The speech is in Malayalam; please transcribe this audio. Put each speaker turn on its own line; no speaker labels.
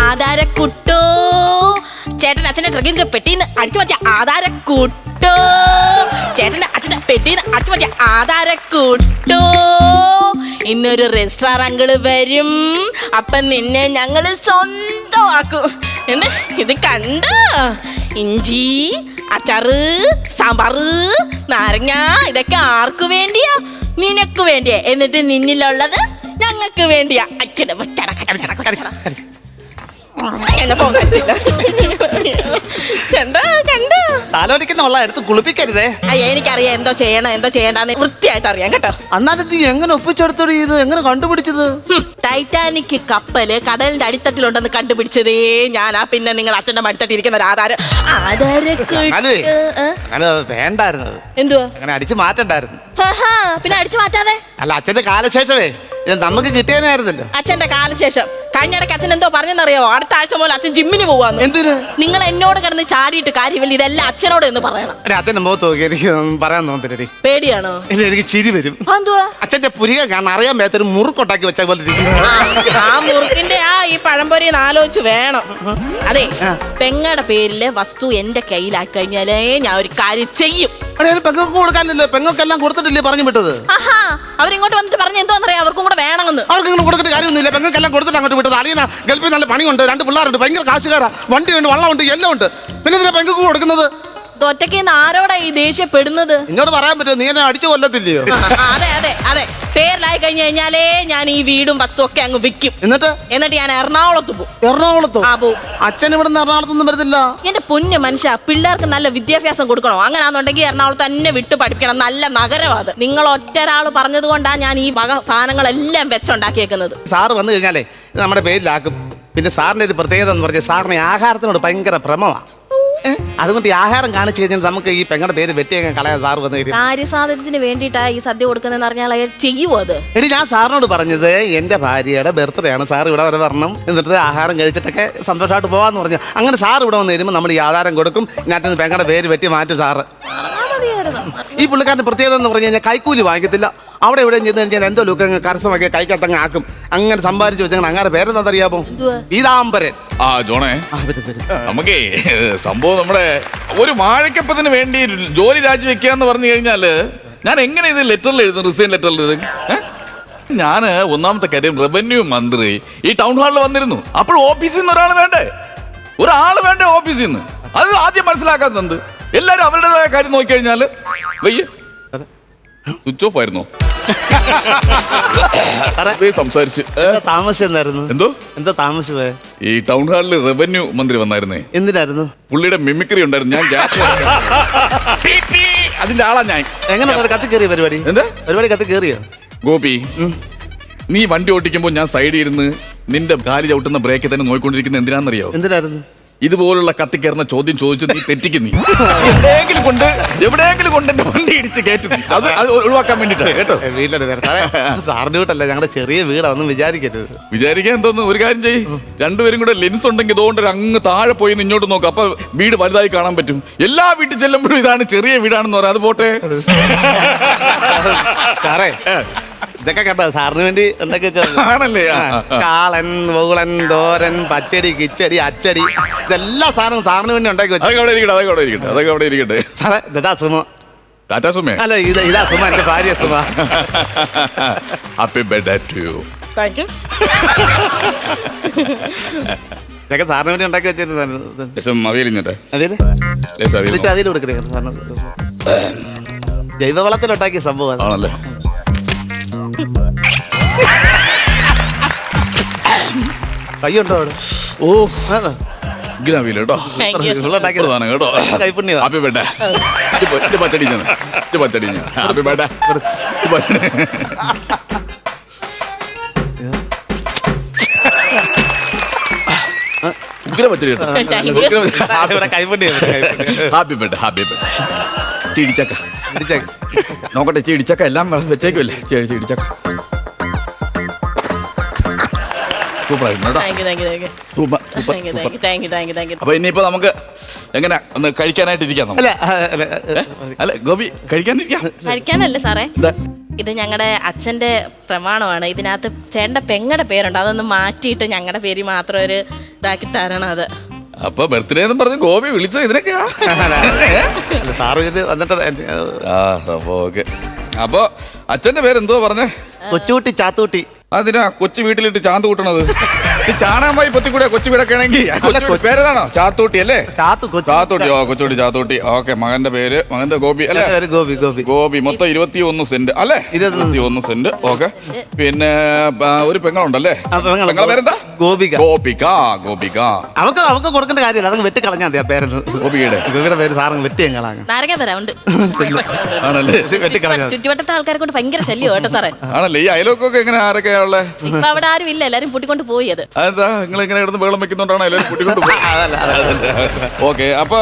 ആധാരക്കുട്ടോ. ചേട്ടൻ അച്ഛന്റെ ട്രക്കിന്റെ പെട്ടിന്ന് അടിച്ചു മാറ്റിയ ആധാരക്കുട്ടോ. ചേട്ടന്റെ അച്ഛന്റെ പെട്ടിന്ന് അടിച്ചു മാറ്റിയ ആധാരക്കുട്ടോ. ഇന്നൊരു രജിസ്ട്രാർ അങ്കിള് വരും. അപ്പം നിന്നെ ഞങ്ങള് സ്വന്തമാക്കും. എന്ന് ഇത് കണ്ടോ? ഇഞ്ചി, അച്ചാറ്, സാമ്പാറ്, നാരങ്ങ, ഇതൊക്കെ ആർക്ക് വേണ്ടിയാ? നിനക്ക് വേണ്ടിയാ. എന്നിട്ട് നിന്നിലുള്ളത് ഞങ്ങൾക്ക് വേണ്ടിയാ. അച്ഛനെ
തലോടിക്കുന്ന വെള്ളം എടുത്ത് കുളിപ്പിക്കരുതേ.
അയ്യ, എനിക്കറിയാം എന്തോ ചെയ്യണം എന്തോ ചെയ്യണ്ടെന്ന് വൃത്തിയായിട്ട് അറിയാം കേട്ടോ.
അന്നാലും നീ എങ്ങനെ ഒപ്പിച്ചെടുത്തോടി ഇത്? എങ്ങനെ കണ്ടുപിടിച്ചത്?
ടൈറ്റാനിക് കപ്പല് കടലിന്റെ അടിത്തട്ടിലുണ്ടെന്ന് കണ്ടുപിടിച്ചതേ ഞാനാ. പിന്നെ നിങ്ങൾ അച്ഛന്റെ മടിത്തട്ടിരിക്കുന്ന ഒരു ആധാരം
വേണ്ടായിരുന്നത്.
എന്തുവാ?
അങ്ങനെ അടിച്ചു മാറ്റണ്ടായിരുന്നു.
പിന്നെ അടിച്ചു മാറ്റാതെ?
അല്ല, അച്ഛന്റെ കാലശേഷമേ നമുക്ക് കിട്ടിയതായിരുന്നല്ലോ.
അച്ഛന്റെ കാലശേഷം കഴിഞ്ഞിടയ്ക്ക് അച്ഛൻ എന്തോ പറഞ്ഞെന്നറിയാവോ? അടുത്ത ആഴ്ച മുതൽ അച്ഛൻ ജിമ്മിന് പോവാന്ന്.
എന്തിന്?
നിങ്ങൾ എന്നോട് കിടന്ന് ചാടിയിട്ട് കാര്യമില്ല. ഇതെല്ലാം അച്ഛനോട് എന്ന് പറയണം.
അച്ഛന്റെ മുഖത്ത് നോക്കി എനിക്ക് പറയാൻ തോന്നുന്നില്ലേ?
പേടിയാണോ?
എനിക്ക് ചിരി വരും.
എന്തുവാ?
അച്ഛന്റെ പുരിക കാണാൻ അറിയാൻ മേത്തൊരു മുറുക്കൊട്ടാക്കി വെച്ച പോലെ.
ആ മുറുക്കിന്റെ ഈ പഴംപൊരി ആലോചിച്ച് വേണം. അതെ, പെങ്ങയുടെ പേരില് വസ്തു എന്റെ കയ്യിലാക്കി കഴിഞ്ഞാലേ ഞാൻ ഒരു കാര്യം ചെയ്യും.
പെങ്ങൾക്ക് കൊടുക്കാനില്ലല്ലോ. പെങ്ങൾക്കെല്ലാം കൊടുത്തിട്ടില്ലേ പറഞ്ഞു വിട്ടത്?
അവരിങ്ങോട്ട് വന്നിട്ട് പറഞ്ഞ എന്തോന്നറിയാം, അവർക്കും കൂടെ വേണമെന്ന്.
അവർക്ക് കൊടുക്കേണ്ട കാര്യമൊന്നുമില്ല. പെങ്ങൾക്കെല്ലാം കൊടുത്തിട്ട് അങ്ങോട്ട് വിട്ടത്. അളിയന ഗൾഫിൽ നല്ല പണിയുണ്ട്, 2 പിള്ളേരുണ്ട്, ഭയങ്കര കാശുകാരാ, വണ്ടിയുണ്ട്, വള്ളമുണ്ട്, എല്ലാം ഉണ്ട്. പിന്നെ ഇതിനെ പെങ്ങൾക്ക് കൊടുക്കുന്നത്?
ഒറ്റയ്ക്ക് ആരോടാ ഈ ദേഷ്യപ്പെടുന്നത്?
എന്നോട് പറയാൻ പറ്റുമോ? നീ എന്നെ അടിച്ചു കൊല്ലത്തില്ലയോ?
അതെ അതെ അതെ, പേരിലായി കഴിഞ്ഞു കഴിഞ്ഞാലേ ഞാൻ ഈ വീടും വസ്തു ഒക്കെ അങ്ങ് വിൽക്കും. എന്നിട്ട് ഞാൻ എറണാകുളത്ത് പോകും.
എറണാകുളത്തോ?
പോകും.
അച്ഛൻ ഇവിടെ നിന്ന് എറണാകുളത്തൊന്നും വരത്തില്ല.
എന്റെ പൊന്നു മനുഷ്യ, പിള്ളേർക്ക് നല്ല വിദ്യാഭ്യാസം കൊടുക്കണോ? അങ്ങനാന്നുണ്ടെങ്കിൽ എറണാകുളത്ത് തന്നെ വിട്ടു പഠിക്കണം. നല്ല നഗരമാണ് അത്. നിങ്ങൾ ഒറ്റൊരാൾ പറഞ്ഞത് കൊണ്ടാണ് ഞാൻ ഈ വക സാധനങ്ങളെല്ലാം വെച്ചുണ്ടാക്കിയേക്കുന്നത്.
സാറ് വന്നു കഴിഞ്ഞാലേ ഇത് നമ്മുടെ പേരിലാക്കും. പിന്നെ സാറിന്റെ ഒരു പ്രത്യേകത എന്ന് പറഞ്ഞാൽ സാറിന് ആഹാരത്തിനോട് ഭയങ്കര ഭ്രമമാണ്. അതുകൊണ്ട് ഈ ആഹാരം കാണിച്ചു കഴിഞ്ഞാൽ നമുക്ക് ഈ പെങ്ങളുടെ പേര് വെട്ടിയങ്ങ് കളയാൻ സാറ് വന്നു കഴിഞ്ഞാൽ
കാര്യസാധനത്തിന് വേണ്ടിയിട്ടാ ഈ സദ്യ കൊടുക്കുന്നതെന്ന് പറഞ്ഞാൽ അയാൾ ചെയ്യുമോ അത്?
എടി, ഞാൻ സാറിനോട് പറഞ്ഞത് എന്റെ ഭാര്യയുടെ ബർത്ത്ഡേ ആണ്, സാർ ഇവിടെ വരെ വരണം, എന്നിട്ട് ആഹാരം കഴിച്ചിട്ടൊക്കെ സന്തോഷമായിട്ട് പോകാന്ന് പറഞ്ഞു. അങ്ങനെ സാർ ഇവിടെ വന്ന് വരുമ്പോൾ നമ്മൾ ഈ ആധാരം കൊടുക്കും. ഇതിനകത്ത് പെങ്ങളുടെ പേര് വെട്ടി മാറ്റും സാറ്. ഈ പുള്ളിക്കാരന്റെ പ്രത്യേകത എന്ന് പറഞ്ഞു കഴിഞ്ഞാൽ കൈക്കൂലി വാങ്ങിക്കത്തില്ല. അവിടെ ഇവിടെ ചെന്ന് കഴിഞ്ഞാൽ എന്തോ ലുക്ക് കരസ്ഥമാക്കി കൈക്കത്തങ്ങ് ആക്കും. അങ്ങനെ സമ്പാദിച്ചു വെച്ചാൽ അങ്ങനെ പേരെന്താ അറിയാമോ? പീതാംബരൻ.
ആ ജോണേ, നമുക്കേ സംഭവം നമ്മുടെ ഒരു വാഴക്കപ്പത്തിന് വേണ്ടി ജോലി രാജിവെക്കാന്ന് പറഞ്ഞു കഴിഞ്ഞാല് ഞാൻ എങ്ങനെ ഇത് ലെറ്ററിൽ എഴുതും? റിസൈൻ ലെറ്ററിൽ എഴുതും? ഞാന് ഒന്നാമത്തെ കാര്യം, റവന്യൂ മന്ത്രി ഈ ടൗൺ ഹാളിൽ വന്നിരുന്നു. അപ്പോൾ ഓഫീസിൽ നിന്ന് ഒരാൾ വേണ്ടേ ഓഫീസിൽ നിന്ന്? അത് ആദ്യം മനസ്സിലാക്കാത്തത്. എല്ലാരും അവരുടേതായ കാര്യം നോക്കിക്കഴിഞ്ഞാല് വയ്യ സ്വിച്ച് ഓഫ് ആയിരുന്നോ? സംസാരിച്ച്
താമസിച്ചായിരുന്നു. എന്തോ താമസിച്ചു?
ഈ ടൗൺ ഹാളിൽ റവന്യൂ മന്ത്രി വന്നായിരുന്നേ.
എന്തിനായിരുന്നു?
പുള്ളിയുടെ മിമിക്രി ഉണ്ടായിരുന്നു. ഞാൻ അതിന്റെ ആളാ ഞാൻ.
എങ്ങനെ കത്തി കയറിയ പരിപാടി? എന്താ പരിപാടി? കത്തി കയറിയോ?
ഗോപി, നീ വണ്ടി ഓട്ടിക്കുമ്പോ ഞാൻ സൈഡിൽ ഇരുന്ന് നിന്റെ കാലി ചവിട്ടുന്ന ബ്രേക്ക് തന്നെ നോക്കിക്കൊണ്ടിരിക്കുന്ന എന്തിനാണെന്നറിയോ?
എന്തിനായിരുന്നു?
ഇതുപോലുള്ള കത്തിക്കയറുന്ന ചോദ്യം ചോദിച്ചു നീ തെറ്റിക്കുന്നു. എവിടെയെങ്കിലും കൊണ്ട് എന്റെ വണ്ടി ഇടിച്ച് കയറ്റും. അത് ഒഴിവാക്കാൻ വേണ്ടിട്ടാണ് കേട്ടോ.
സാറിന്റെ വീട്ടല്ല, ഞങ്ങളുടെ ചെറിയ വീടാണെന്ന് വിചാരിക്കരുത്.
വിചാരിക്കാൻ എന്തോന്ന്? ഒരു കാര്യം ചെയ്യ്, രണ്ടുപേരും കൂടെ ലെൻസ് ഉണ്ടെങ്കിൽ ഇതുകൊണ്ട് അങ്ങ് താഴെ പോയി ഇങ്ങോട്ട് നോക്കാം. അപ്പൊ വീട് വലുതായി കാണാൻ പറ്റും. എല്ലാ വീട്ടിൽ ചെല്ലുമ്പോഴും ഇതാണ് ചെറിയ വീടാണെന്ന് പറയാം. അത് പോട്ടെ
സാറേ, ഇതൊക്കെ കേട്ടോ സാറിന് വേണ്ടി എന്തൊക്കെ
ആണല്ലേ?
കാളൻ, മുകുളൻ, തോരൻ, പച്ചടി, കിച്ചടി, അച്ചടി, ഇതെല്ലാ സാധനവും സാറിന് വേണ്ടി ഉണ്ടാക്കി വെച്ചു.
അതൊക്കെ അവിടെ ഇരിക്കട്ടെ.
സാറേ, ഇതാ സുമ.
ടാറ്റാ സുമ?
അല്ല, ഇതാ സുമ, എന്റെ ഭാര്യ Suma.
Happy birthday to you.
Thank you.
ഇതൊക്കെ സാറിന് വേണ്ടി ഉണ്ടാക്കി വെച്ചിരുന്നു.
അവിയലിഞ്ഞട്ടെ?
അവിയൽ കൊടുക്കണേ. ജൈവവളത്തിലുണ്ടാക്കിയ സംഭവം
ആണല്ലേ?
കൈയുണ്ടോ അവിടെ?
ഓ, ഇങ്ങനെ കേട്ടോ.
കൈപ്പുണ്യ.
Happy birthday. പച്ചടി happy birthday. Happy birthday. Happy birthday. ചിടിച്ചക്ക നോക്കട്ടെ. ചിടിച്ചക്ക എല്ലാം വെച്ചേക്കുമല്ലേ? ചിടിച്ചക്ക അപ്പൊ ഇനിയിപ്പോ നമുക്ക് എങ്ങനെ ഒന്ന് കഴിക്കാനായിട്ട് ഇരിക്കാം?
അല്ല
അല്ല ഗോപി, കഴിക്കാനിരിക്കാം.
കഴിക്കാനല്ലേ സാറേ? ഇത് ഞങ്ങളുടെ അച്ഛന്റെ പ്രമാണമാണ്. ഇതിനകത്ത് ചേട്ടന്റെ പെങ്ങടെ പേരുണ്ട്, അതൊന്ന് മാറ്റിയിട്ട് ഞങ്ങളുടെ പേര് മാത്രം ഒരു ഇതാക്കി തരണം. അത്
അപ്പൊ ബർത്ത്ഡേ എന്ന് പറഞ്ഞ് ഗോപി വിളിച്ചോ ഇതിനൊക്കെയാ?
സാറ് ഇത് വന്നിട്ട്
ആ അപ്പൊ ഓക്കെ. അപ്പൊ അച്ഛന്റെ പേരെന്തോ പറഞ്ഞേ?
കൊച്ചുകുട്ടി ചാത്തൂട്ടി.
അതിനാ കൊച്ചു വീട്ടിലിട്ട് ചാന്ത് കൂട്ടണത്? ഈ ചാണകമായി പൊത്തിക്കൂടെ കൊച്ചു വീടൊക്കെ ആണെങ്കിൽ പേരേതാണോ? ചാത്തൂട്ടി അല്ലേ? ചാത്തൂട്ടി. ഓ കൊച്ചുകുട്ടി ചാത്തൂട്ടി. ഓക്കെ. മകന്റെ പേര് മകന്റെ ഗോപി അല്ലേ?
ഗോപി. ഗോപി.
ഗോപി. മൊത്തം 21 സെന്റ് അല്ലേ? 21 സെന്റ്. ഓക്കെ. പിന്നെ ഒരു പെങ്ങളുണ്ടല്ലേ? പെങ്ങളെ പേരെന്താ?
ഗോപിക.
ഗോപിക. ഗോപിക.
അവക്ക് കൊടുക്കേണ്ട കാര്യമില്ല, അതങ്ങ് വെട്ടി കളഞ്ഞാൽ മതി ആ പേര്. ഗോപിയുടെ പേര് സാറങ്ങ് വെട്ടി എങ്ങളാണ്.
നാരങ്ങ തരാം ഉണ്ട്.
ആണല്ലേ?
ചുറ്റുവട്ടത്തെ ആൾക്കാരെ കൊണ്ട് ഭയങ്കര ശല്യം കേട്ടോ സാറേ.
ആണല്ലേ? ഈ അയലോക്കൊക്കെ എങ്ങനെ ആരൊക്കെയാ ഉള്ളേ?
ഇപ്പൊ അവിടെ ആരും ഇല്ല, എല്ലാരും പൂട്ടിക്കൊണ്ട് പോയി. അത്
അതെന്താ നിങ്ങൾ ഇങ്ങനെ കിടന്ന് വെള്ളം വെക്കുന്നുണ്ടാണോ എല്ലാവരും കൂട്ടിക്കൊണ്ട് പോയി? ഓക്കെ. അപ്പൊ